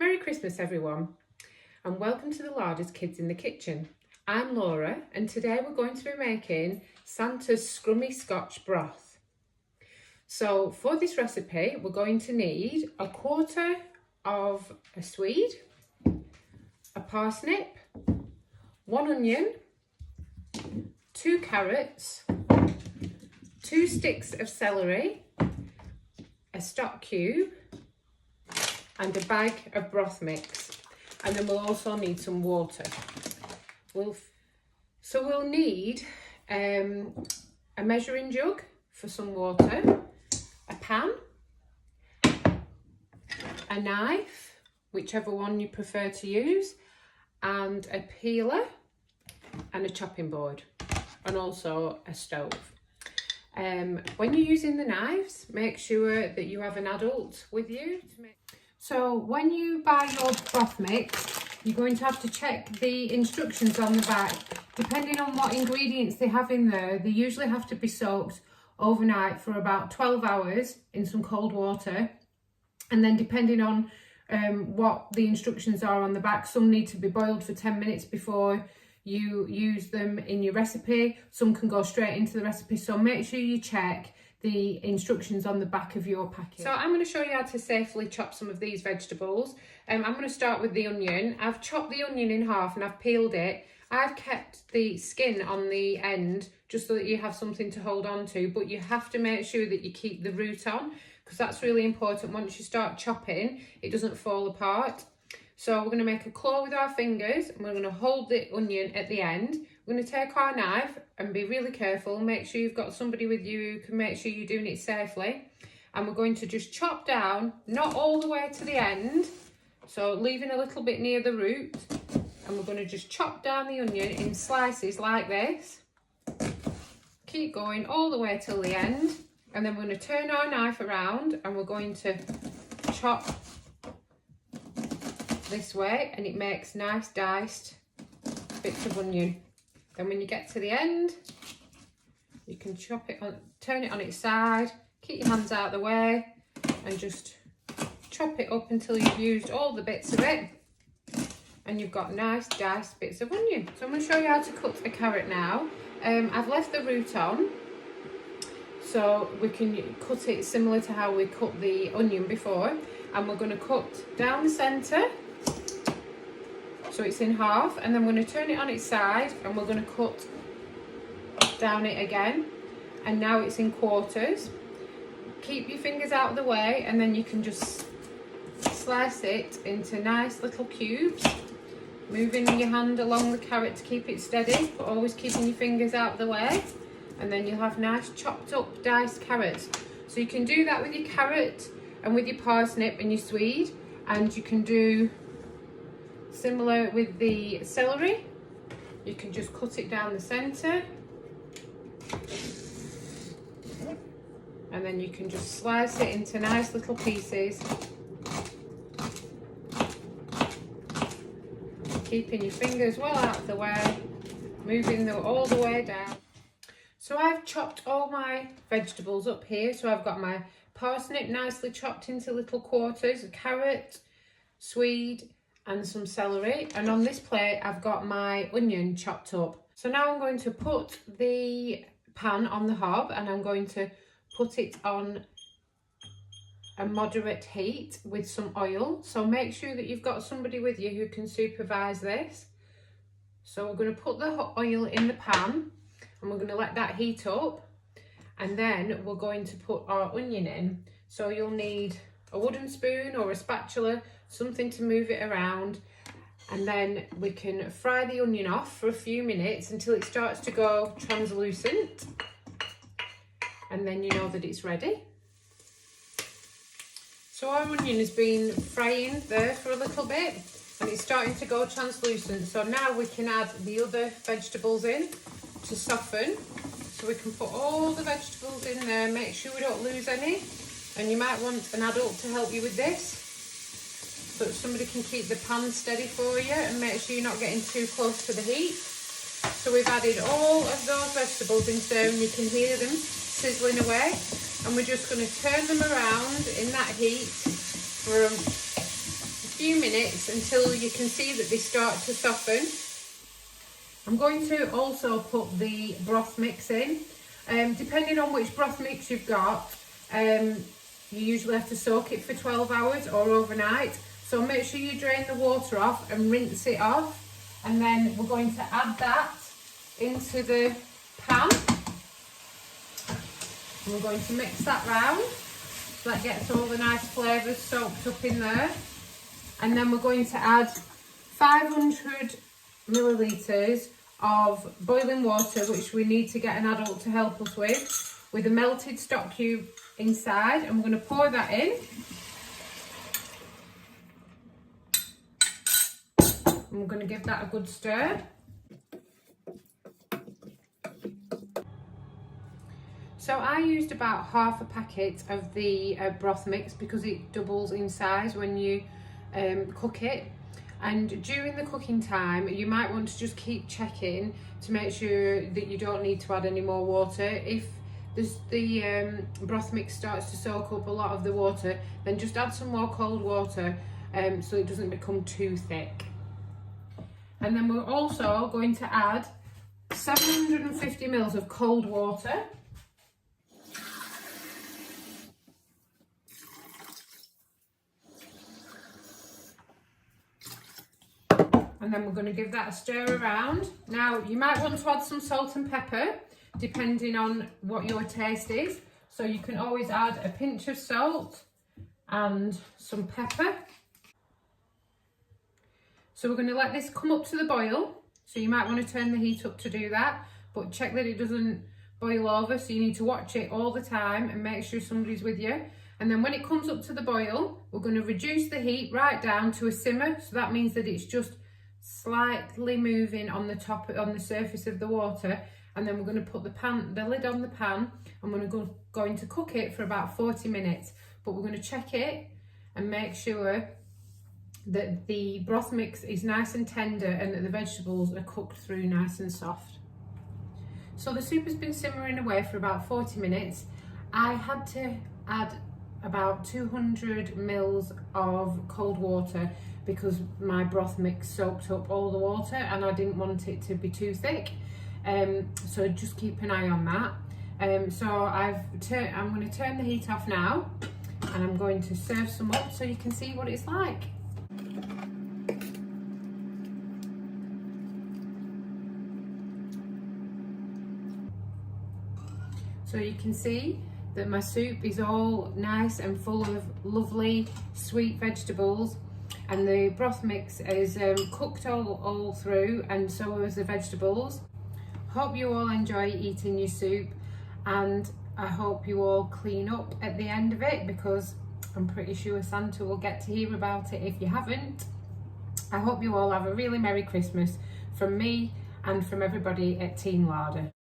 Merry Christmas everyone, and welcome to the Larders Kids in the Kitchen. I'm Laura, and today we're going to be making Santa's scrummy Scotch broth. So for this recipe we're going to need a quarter of a swede, a parsnip, 1 onion, 2 carrots, 2 sticks of celery, a stock cube, and a bag of broth mix. And then we'll also need some water. We'll need a measuring jug for some water, a pan, a knife, whichever one you prefer to use, and a peeler and a chopping board, and also a stove. When you're using the knives, make sure that you have an adult with you. So when you buy your broth mix, you're going to have to check the instructions on the back. Depending on what ingredients they have in there, they usually have to be soaked overnight for about 12 hours in some cold water. And then depending on what the instructions are on the back, some need to be boiled for 10 minutes before you use them in your recipe. Some can go straight into the recipe, so make sure you check the instructions on the back of your packet. So I'm going to show you how to safely chop some of these vegetables. I'm going to start with the onion. I've chopped the onion in half and I've peeled it. I've kept the skin on the end just so that you have something to hold on to, but you have to make sure that you keep the root on, because that's really important. Once you start chopping, it doesn't fall apart. So we're going to make a claw with our fingers and we're going to hold the onion at the end. We're going to take our knife and be really careful. Make sure you've got somebody with you who can make sure you're doing it safely. And we're going to just chop down, not all the way to the end, so leaving a little bit near the root. And we're going to just chop down the onion in slices like this. Keep going all the way till the end. And then we're going to turn our knife around and we're going to chop this way, and it makes nice diced bits of onion. Then when you get to the end, you can chop it on, turn it on its side, keep your hands out of the way, and just chop it up until you've used all the bits of it, and you've got nice diced bits of onion. So I'm going to show you how to cut a carrot now. I've left the root on, so we can cut it similar to how we cut the onion before, and we're going to cut down the centre. So it's in half, and then we're going to turn it on its side and we're going to cut down it again, and now it's in quarters. Keep your fingers out of the way, and then you can just slice it into nice little cubes, moving your hand along the carrot to keep it steady, but always keeping your fingers out of the way. And then you'll have nice chopped up diced carrots. So you can do that with your carrot and with your parsnip and your swede, and you can do similar with the celery. You can just cut it down the centre, and then you can just slice it into nice little pieces, keeping your fingers well out of the way, moving them all the way down. So I've chopped all my vegetables up here. So I've got my parsnip nicely chopped into little quarters, a carrot, swede, and some celery, and on this plate I've got my onion chopped up. So now I'm going to put the pan on the hob, and I'm going to put it on a moderate heat with some oil. So make sure that you've got somebody with you who can supervise this. So we're going to put the oil in the pan and we're going to let that heat up, and then we're going to put our onion in. So you'll need a wooden spoon or a spatula, something to move it around, and then we can fry the onion off for a few minutes until it starts to go translucent, and then you know that it's ready. So our onion has been frying there for a little bit and it's starting to go translucent, so now we can add the other vegetables in to soften. So we can put all the vegetables in there, make sure we don't lose any. And you might want an adult to help you with this, so that somebody can keep the pan steady for you and make sure you're not getting too close to the heat. So we've added all of those vegetables in there, and you can hear them sizzling away. And we're just going to turn them around in that heat for a few few minutes until you can see that they start to soften. I'm going to also put the broth mix in. Depending on which broth mix you've got, you usually have to soak it for 12 hours or overnight. So make sure you drain the water off and rinse it off. And then we're going to add that into the pan. And we're going to mix that round so that gets all the nice flavours soaked up in there. And then we're going to add 500 millilitres of boiling water, which we need to get an adult to help us with a melted stock cube inside. And we're going to pour that in. And we're going to give that a good stir. So I used about half a packet of the broth mix because it doubles in size when you cook it. And during the cooking time, you might want to just keep checking to make sure that you don't need to add any more water. If the broth mix starts to soak up a lot of the water, then just add some more cold water so it doesn't become too thick. And then we're also going to add 750 ml of cold water. And then we're going to give that a stir around. Now, you might want to add some salt and pepper, depending on what your taste is. So you can always add a pinch of salt and some pepper. So we're going to let this come up to the boil. So you might want to turn the heat up to do that, but check that it doesn't boil over. So you need to watch it all the time and make sure somebody's with you. And then when it comes up to the boil, we're going to reduce the heat right down to a simmer. So that means that it's just slightly moving on the surface of the water. And then we're going to put the lid on the pan, and we're going to cook it for about 40 minutes. But we're going to check it and make sure that the broth mix is nice and tender and that the vegetables are cooked through nice and soft. So the soup has been simmering away for about 40 minutes. I had to add about 200 ml of cold water because my broth mix soaked up all the water and I didn't want it to be too thick. So just keep an eye on that. So I'm going to turn the heat off now, and I'm going to serve some up so you can see what it's like. So you can see that my soup is all nice and full of lovely sweet vegetables, and the broth mix is cooked all through, and so is the vegetables. Hope you all enjoy eating your soup, and I hope you all clean up at the end of it, because I'm pretty sure Santa will get to hear about it if you haven't. I hope you all have a really Merry Christmas from me and from everybody at Team Larder.